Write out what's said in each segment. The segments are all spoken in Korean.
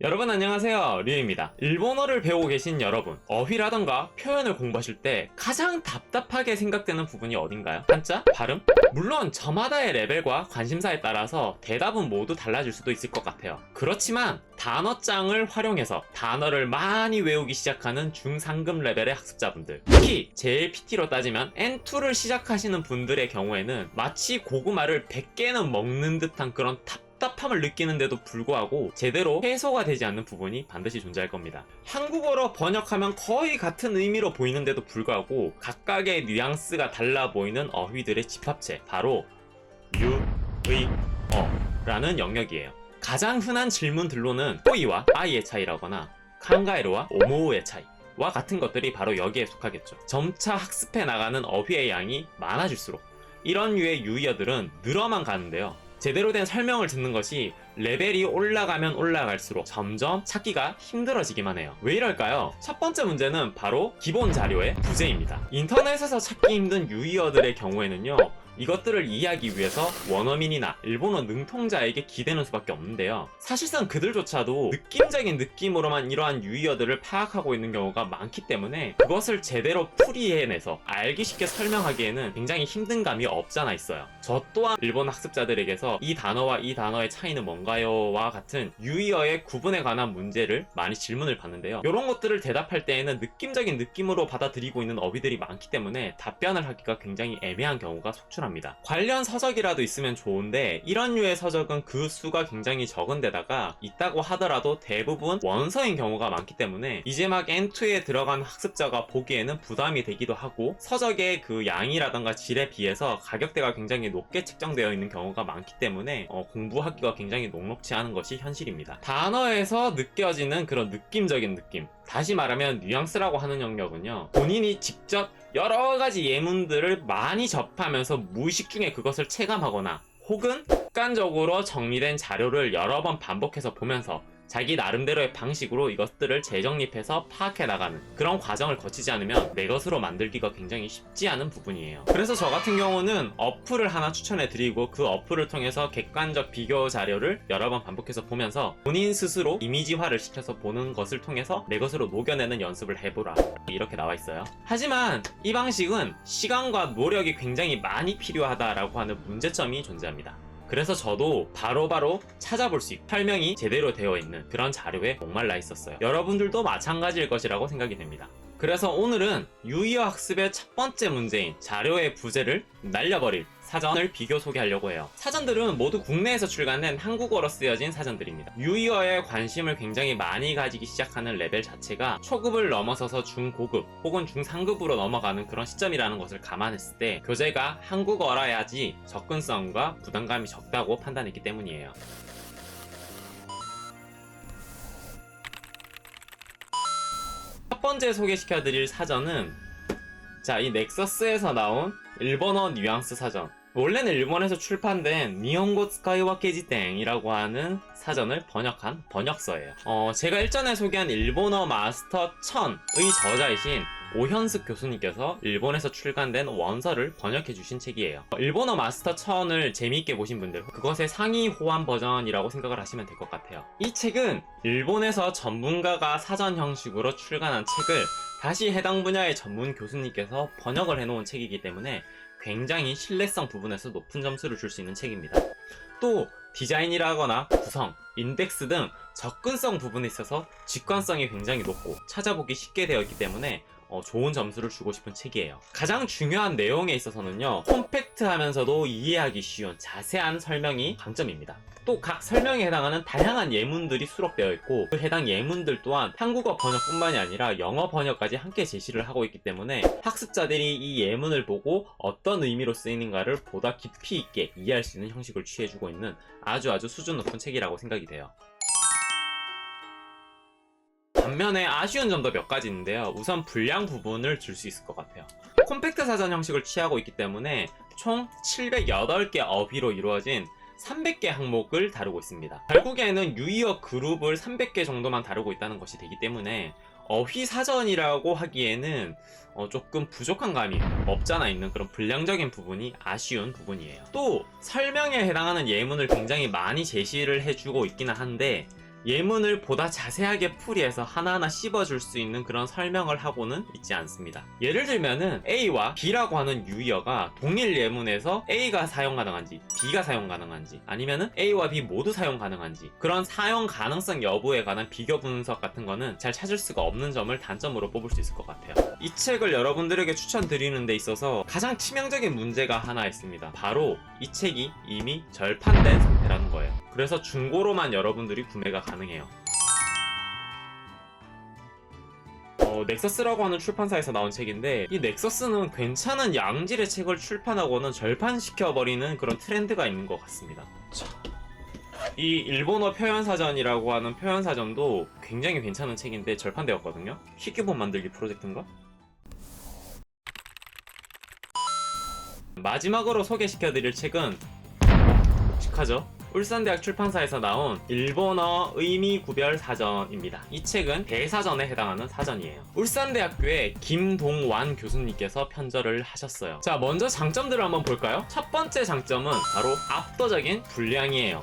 여러분 안녕하세요, 류입니다. 일본어를 배우고 계신 여러분, 어휘라던가 표현을 공부하실 때 가장 답답하게 생각되는 부분이 어딘가요? 한자? 발음? 물론 저마다의 레벨과 관심사에 따라서 대답은 모두 달라질 수도 있을 것 같아요. 그렇지만 단어장을 활용해서 단어를 많이 외우기 시작하는 중상급 레벨의 학습자분들, 특히 JLPT로 따지면 N2를 시작하시는 분들의 경우에는 마치 고구마를 100개는 먹는 듯한 그런 답답함을 느끼는데도 불구하고 제대로 해소가 되지 않는 부분이 반드시 존재할 겁니다. 한국어로 번역하면 거의 같은 의미로 보이는데도 불구하고 각각의 뉘앙스가 달라 보이는 어휘들의 집합체, 바로 유, 의, 어라는 영역이에요. 가장 흔한 질문들로는 호이와 아이의 차이라거나 칸가에루와 오모우의 차이와 같은 것들이 바로 여기에 속하겠죠. 점차 학습해 나가는 어휘의 양이 많아질수록 이런 류의 유의어들은 늘어만 가는데요. 제대로 된 설명을 듣는 것이 레벨이 올라가면 올라갈수록 점점 찾기가 힘들어지기만 해요. 왜 이럴까요? 첫 번째 문제는 바로 기본 자료의 부재입니다. 인터넷에서 찾기 힘든 유의어들의 경우에는요, 이것들을 이해하기 위해서 원어민이나 일본어 능통자에게 기대는 수밖에 없는데요. 사실상 그들조차도 느낌적인 느낌으로만 이러한 유의어들을 파악하고 있는 경우가 많기 때문에 그것을 제대로 풀이해내서 알기 쉽게 설명하기에는 굉장히 힘든 감이 없잖아 있어요. 저 또한 일본 학습자들에게서 이 단어와 이 단어의 차이는 뭔가요? 와 같은 유의어의 구분에 관한 문제를 많이 질문을 받는데요. 이런 것들을 대답할 때에는 느낌적인 느낌으로 받아들이고 있는 어휘들이 많기 때문에 답변을 하기가 굉장히 애매한 경우가 속출합니다. 관련 서적이라도 있으면 좋은데 이런 류의 서적은 그 수가 굉장히 적은 데다가 있다고 하더라도 대부분 원서인 경우가 많기 때문에 이제 막 N2에 들어간 학습자가 보기에는 부담이 되기도 하고, 서적의 그 양이라던가 질에 비해서 가격대가 굉장히 높게 책정되어 있는 경우가 많기 때문에 공부하기가 굉장히 녹록지 않은 것이 현실입니다. 단어에서 느껴지는 그런 느낌적인 느낌, 다시 말하면 뉘앙스라고 하는 영역은요, 본인이 직접 여러가지 예문들을 많이 접하면서 무의식 중에 그것을 체감하거나 혹은 습관적으로 정리된 자료를 여러 번 반복해서 보면서 자기 나름대로의 방식으로 이것들을 재정립해서 파악해 나가는 그런 과정을 거치지 않으면 내 것으로 만들기가 굉장히 쉽지 않은 부분이에요. 그래서 저 같은 경우는 어플을 하나 추천해 드리고, 그 어플을 통해서 객관적 비교 자료를 여러 번 반복해서 보면서 본인 스스로 이미지화를 시켜서 보는 것을 통해서 내 것으로 녹여내는 연습을 해보라, 이렇게 나와 있어요. 하지만 이 방식은 시간과 노력이 굉장히 많이 필요하다라고 하는 문제점이 존재합니다. 그래서 저도 바로바로 찾아볼 수 있고 설명이 제대로 되어 있는 그런 자료에 목말라 있었어요. 여러분들도 마찬가지일 것이라고 생각이 됩니다. 그래서 오늘은 유의어 학습의 첫 번째 문제인 자료의 부재를 날려버릴 사전을 비교 소개하려고 해요. 사전들은 모두 국내에서 출간된 한국어로 쓰여진 사전들입니다. 유의어에 관심을 굉장히 많이 가지기 시작하는 레벨 자체가 초급을 넘어서서 중고급 혹은 중상급으로 넘어가는 그런 시점이라는 것을 감안했을 때 교재가 한국어라야지 접근성과 부담감이 적다고 판단했기 때문이에요. 첫 번째 소개시켜드릴 사전은 이 넥서스에서 나온 일본어 뉘앙스 사전, 원래는 일본에서 출판된 니혼고 스카이와케 지텐이라고 하는 사전을 번역한 번역서예요. 제가 일전에 소개한 일본어 마스터 1000의 저자이신 오현숙 교수님께서 일본에서 출간된 원서를 번역해 주신 책이에요. 일본어 마스터 1000을 재미있게 보신 분들, 그것의 상위 호환 버전이라고 생각을 하시면 될 것 같아요. 이 책은 일본에서 전문가가 사전 형식으로 출간한 책을 다시 해당 분야의 전문 교수님께서 번역을 해놓은 책이기 때문에 굉장히 신뢰성 부분에서 높은 점수를 줄 수 있는 책입니다. 또 디자인이라거나 구성, 인덱스 등 접근성 부분에 있어서 직관성이 굉장히 높고 찾아보기 쉽게 되어 있기 때문에 좋은 점수를 주고 싶은 책이에요. 가장 중요한 내용에 있어서는요, 콤팩트하면서도 이해하기 쉬운 자세한 설명이 강점입니다. 또 각 설명에 해당하는 다양한 예문들이 수록되어 있고, 그 해당 예문들 또한 한국어 번역뿐만이 아니라 영어 번역까지 함께 제시를 하고 있기 때문에 학습자들이 이 예문을 보고 어떤 의미로 쓰이는가를 보다 깊이 있게 이해할 수 있는 형식을 취해주고 있는 아주 수준 높은 책이라고 생각이 돼요. 반면에 아쉬운 점도 몇 가지 있는데요. 우선 분량 부분을 줄 수 있을 것 같아요. 콤팩트 사전 형식을 취하고 있기 때문에 총 708개 어휘로 이루어진 300개 항목을 다루고 있습니다. 결국에는 유의어 그룹을 300개 정도만 다루고 있다는 것이 되기 때문에 어휘 사전이라고 하기에는 조금 부족한 감이 없잖아 있는 그런 분량적인 부분이 아쉬운 부분이에요. 또 설명에 해당하는 예문을 굉장히 많이 제시를 해주고 있기는 한데 예문을 보다 자세하게 풀이해서 하나하나 씹어줄 수 있는 그런 설명을 하고는 있지 않습니다. 예를 들면은 A와 B라고 하는 유의어가 동일 예문에서 A가 사용 가능한지 B가 사용 가능한지 아니면은 A와 B 모두 사용 가능한지 그런 사용 가능성 여부에 관한 비교 분석 같은 거는 잘 찾을 수가 없는 점을 단점으로 뽑을 수 있을 것 같아요. 이 책을 여러분들에게 추천드리는 데 있어서 가장 치명적인 문제가 하나 있습니다. 바로 이 책이 이미 절판된 상태라는 거예요. 그래서 중고로만 여러분들이 구매가 가능해요. 넥서스라고 하는 출판사에서 나온 책인데 이 넥서스는 괜찮은 양질의 책을 출판하고는 절판시켜버리는 그런 트렌드가 있는 것 같습니다. 이 일본어 표현사전이라고 하는 표현사전도 굉장히 괜찮은 책인데 절판되었거든요. 희귀본 만들기 프로젝트인가? 마지막으로 소개시켜드릴 책은 묵직하죠? 울산대학 출판사에서 나온 일본어 의미구별 사전입니다. 이 책은 대사전에 해당하는 사전이에요. 울산대학교의 김동완 교수님께서 편저를 하셨어요. 자, 먼저 장점들을 한번 볼까요? 첫 번째 장점은 바로 압도적인 분량이에요.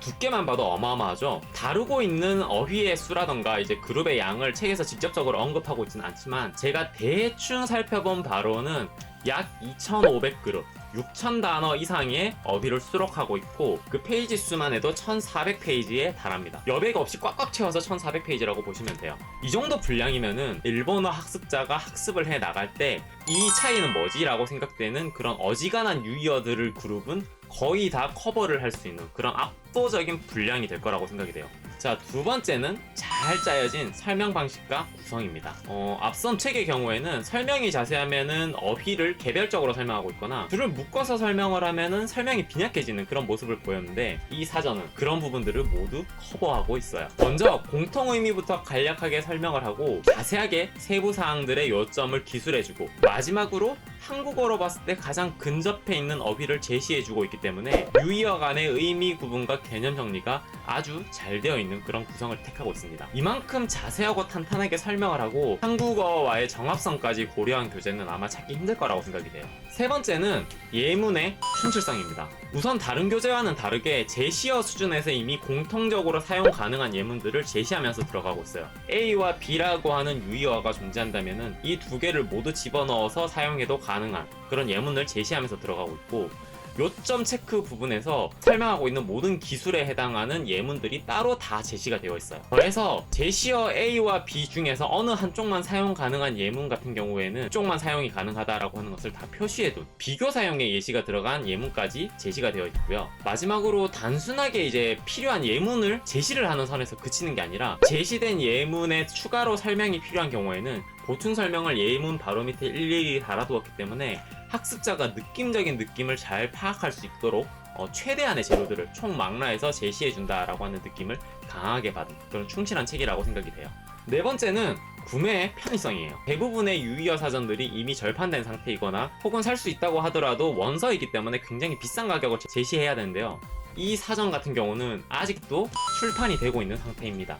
두께만 봐도 어마어마하죠. 다루고 있는 어휘의 수라던가 이제 그룹의 양을 책에서 직접적으로 언급하고 있지는 않지만 제가 대충 살펴본 바로는 약 2,500그룹 6,000단어 이상의 어휘를 수록하고 있고 그 페이지 수만 해도 1,400페이지에 달합니다. 여백 없이 꽉꽉 채워서 1,400페이지라고 보시면 돼요. 이 정도 분량이면은 일본어 학습자가 학습을 해 나갈 때 이 차이는 뭐지? 라고 생각되는 그런 어지간한 유의어들을 그룹은 거의 다 커버를 할 수 있는 그런 압도적인 분량이 될 거라고 생각이 돼요. 자, 두 번째는 잘 짜여진 설명 방식과 구성입니다. 앞선 책의 경우에는 설명이 자세하면은 어휘를 개별적으로 설명하고 있거나 둘을 묶어서 설명을 하면은 설명이 빈약해지는 그런 모습을 보였는데 이 사전은 그런 부분들을 모두 커버하고 있어요. 먼저 공통 의미부터 간략하게 설명을 하고 자세하게 세부 사항들의 요점을 기술해주고 마지막으로 한국어로 봤을 때 가장 근접해 있는 어휘를 제시해주고 있기 때문에 유의어 간의 의미 구분과 개념 정리가 아주 잘 되어 있는 그런 구성을 택하고 있습니다. 이만큼 자세하고 탄탄하게 설명을 하고 한국어와의 정합성까지 고려한 교재는 아마 찾기 힘들 거라고 생각이 돼요. 세 번째는 예문의 충실성입니다. 우선 다른 교재와는 다르게 제시어 수준에서 이미 공통적으로 사용 가능한 예문들을 제시하면서 들어가고 있어요. A와 B라고 하는 유의어가 존재한다면 이 두 개를 모두 집어넣어서 사용해도 가능한 그런 예문을 제시하면서 들어가고 있고 요점 체크 부분에서 설명하고 있는 모든 기술에 해당하는 예문들이 따로 다 제시가 되어 있어요. 그래서 제시어 A와 B 중에서 어느 한쪽만 사용 가능한 예문 같은 경우에는 쪽만 사용이 가능하다라고 하는 것을 다 표시해둔 비교 사용의 예시가 들어간 예문까지 제시가 되어 있고요. 마지막으로 단순하게 이제 필요한 예문을 제시를 하는 선에서 그치는 게 아니라 제시된 예문에 추가로 설명이 필요한 경우에는 보충 설명을 예문 바로 밑에 일일이 달아두었기 때문에 학습자가 느낌적인 느낌을 잘 파악할 수 있도록 최대한의 재료들을 총망라해서 제시해준다라고 하는 느낌을 강하게 받은 그런 충실한 책이라고 생각이 돼요. 네 번째는 구매의 편의성이에요. 대부분의 유의어 사전들이 이미 절판된 상태이거나 혹은 살 수 있다고 하더라도 원서이기 때문에 굉장히 비싼 가격을 제시해야 되는데요. 이 사전 같은 경우는 아직도 출판이 되고 있는 상태입니다.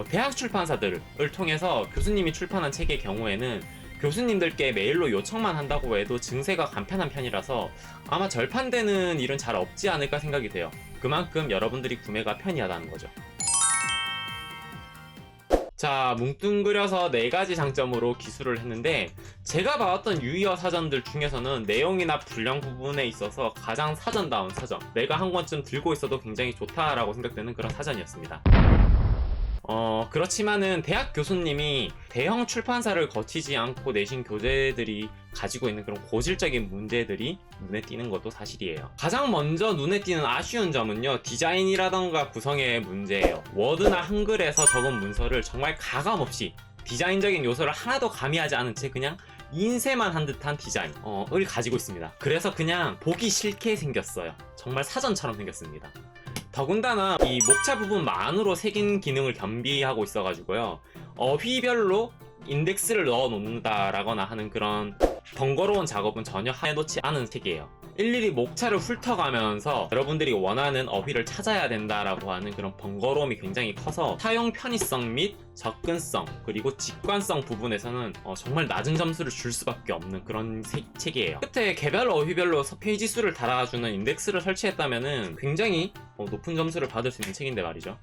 대학 출판사들을 통해서 교수님이 출판한 책의 경우에는 교수님들께 메일로 요청만 한다고 해도 증세가 간편한 편이라서 아마 절판되는 일은 잘 없지 않을까 생각이 돼요. 그만큼 여러분들이 구매가 편리하다는 거죠. 자, 뭉뚱그려서 4가지 장점으로 기술을 했는데 제가 봐왔던 유의어 사전들 중에서는 내용이나 분량 부분에 있어서 가장 사전다운 사전, 내가 한 권쯤 들고 있어도 굉장히 좋다라고 생각되는 그런 사전이었습니다. 그렇지만은 대학 교수님이 대형 출판사를 거치지 않고 내신 교재들이 가지고 있는 그런 고질적인 문제들이 눈에 띄는 것도 사실이에요. 가장 먼저 눈에 띄는 아쉬운 점은요, 디자인이라던가 구성의 문제예요. 워드나 한글에서 적은 문서를 정말 가감없이 디자인적인 요소를 하나도 가미하지 않은 채 그냥 인쇄만 한 듯한 디자인을 가지고 있습니다. 그래서 그냥 보기 싫게 생겼어요. 정말 사전처럼 생겼습니다. 더군다나 이 목차 부분만으로 색인 기능을 겸비하고 있어가지고요, 어휘별로 인덱스를 넣어 놓는다라거나 하는 그런 번거로운 작업은 전혀 해놓지 않은 책이에요. 일일이 목차를 훑어가면서 여러분들이 원하는 어휘를 찾아야 된다라고 하는 그런 번거로움이 굉장히 커서 사용 편의성 및 접근성 그리고 직관성 부분에서는 정말 낮은 점수를 줄 수밖에 없는 그런 책이에요. 끝에 개별 어휘별로 페이지 수를 달아주는 인덱스를 설치했다면 굉장히 높은 점수를 받을 수 있는 책인데 말이죠.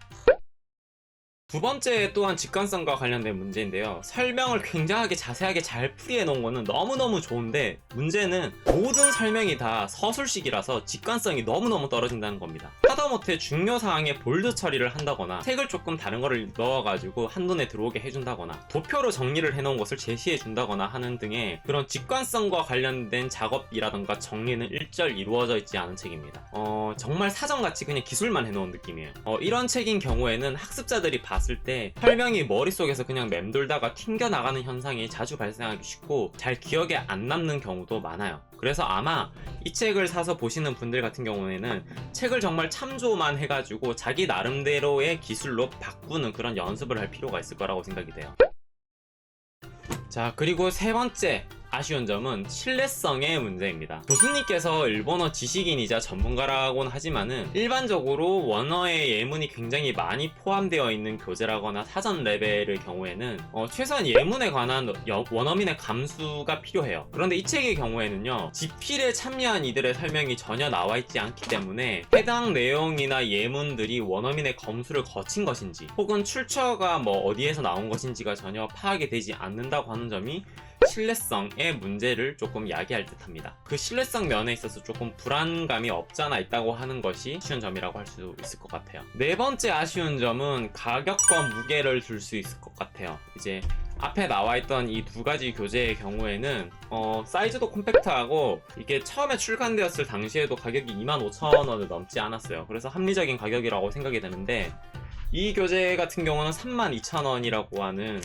두 번째 또한 직관성과 관련된 문제인데요. 설명을 굉장하게 자세하게 잘 풀이해 놓은 거는 너무너무 좋은데, 문제는 모든 설명이 다 서술식이라서 직관성이 너무너무 떨어진다는 겁니다. 하다못해 중요 사항에 볼드 처리를 한다거나 색을 조금 다른 거를 넣어가지고 한눈에 들어오게 해준다거나 도표로 정리를 해놓은 것을 제시해 준다거나 하는 등의 그런 직관성과 관련된 작업이라던가 정리는 일절 이루어져 있지 않은 책입니다. 정말 사전같이 그냥 기술만 해놓은 느낌이에요. 이런 책인 경우에는 학습자들이 봤을 때 설명이 머릿속에서 그냥 맴돌다가 튕겨나가는 현상이 자주 발생하기 쉽고 잘 기억에 안 남는 경우도 많아요. 그래서 아마 이 책을 사서 보시는 분들 같은 경우에는 책을 정말 참조만 해가지고 자기 나름대로의 기술로 바꾸는 그런 연습을 할 필요가 있을 거라고 생각이 돼요. 자, 그리고 세 번째 아쉬운 점은 신뢰성의 문제입니다. 교수님께서 일본어 지식인이자 전문가라고는 하지만은 일반적으로 원어의 예문이 굉장히 많이 포함되어 있는 교재라거나 사전 레벨의 경우에는 최소한 예문에 관한 원어민의 감수가 필요해요. 그런데 이 책의 경우에는요, 지필에 참여한 이들의 설명이 전혀 나와 있지 않기 때문에 해당 내용이나 예문들이 원어민의 검수를 거친 것인지 혹은 출처가 어디에서 나온 것인지가 전혀 파악이 되지 않는다고 하는 점이 신뢰성의 문제를 조금 야기할 듯 합니다. 그 신뢰성 면에 있어서 조금 불안감이 없잖아 있다고 하는 것이 아쉬운 점이라고 할 수 있을 것 같아요. 네 번째 아쉬운 점은 가격과 무게를 줄 수 있을 것 같아요. 이제 앞에 나와있던 이 두 가지 교재의 경우에는 사이즈도 콤팩트하고 이게 처음에 출간되었을 당시에도 가격이 25,000원을 넘지 않았어요. 그래서 합리적인 가격이라고 생각이 되는데, 이 교재 같은 경우는 32,000원이라고 하는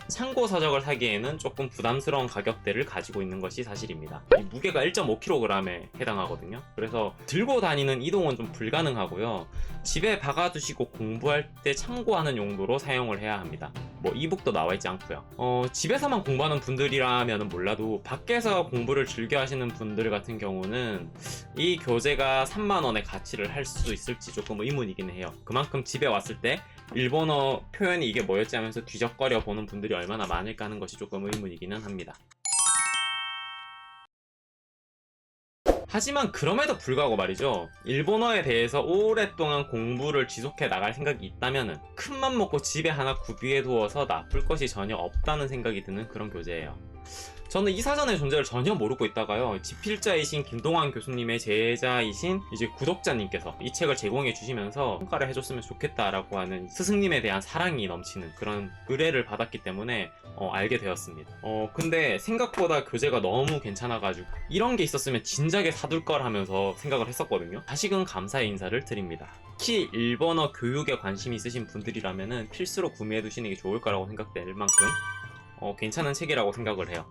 참고 서적을 사기에는 조금 부담스러운 가격대를 가지고 있는 것이 사실입니다. 이 무게가 1.5kg에 해당하거든요. 그래서 들고 다니는 이동은 좀 불가능하고요. 집에 박아두시고 공부할 때 참고하는 용도로 사용을 해야 합니다. 이북도 나와 있지 않고요. 집에서만 공부하는 분들이라면 몰라도 밖에서 공부를 즐겨 하시는 분들 같은 경우는 이 교재가 3만원의 가치를 할 수 있을지 조금 의문이긴 해요. 그만큼 집에 왔을 때 일본어 표현이 이게 뭐였지 하면서 뒤적거려 보는 분들이 얼마나 많을까 하는 것이 조금 의문이기는 합니다. 하지만 그럼에도 불구하고 말이죠, 일본어에 대해서 오랫동안 공부를 지속해 나갈 생각이 있다면 큰맘 먹고 집에 하나 구비해 두어서 나쁠 것이 전혀 없다는 생각이 드는 그런 교재예요. 저는 이 사전의 존재를 전혀 모르고 있다가요, 지필자이신 김동환 교수님의 제자이신 이제 구독자님께서 이 책을 제공해 주시면서 평가를 해줬으면 좋겠다라고 하는 스승님에 대한 사랑이 넘치는 그런 의뢰를 받았기 때문에 알게 되었습니다. 근데 생각보다 교재가 너무 괜찮아가지고 이런 게 있었으면 진작에 사둘 걸 하면서 생각을 했었거든요. 다시금 감사의 인사를 드립니다. 특히 일본어 교육에 관심이 있으신 분들이라면 필수로 구매해 두시는 게 좋을 거라고 생각될 만큼 괜찮은 책이라고 생각을 해요.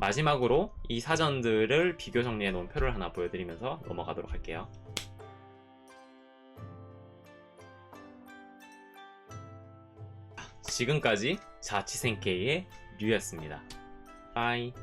마지막으로 이 사전들을 비교 정리해 놓은 표를 하나 보여드리면서 넘어가도록 할게요. 지금까지 자취생케이의 류였습니다. 빠이.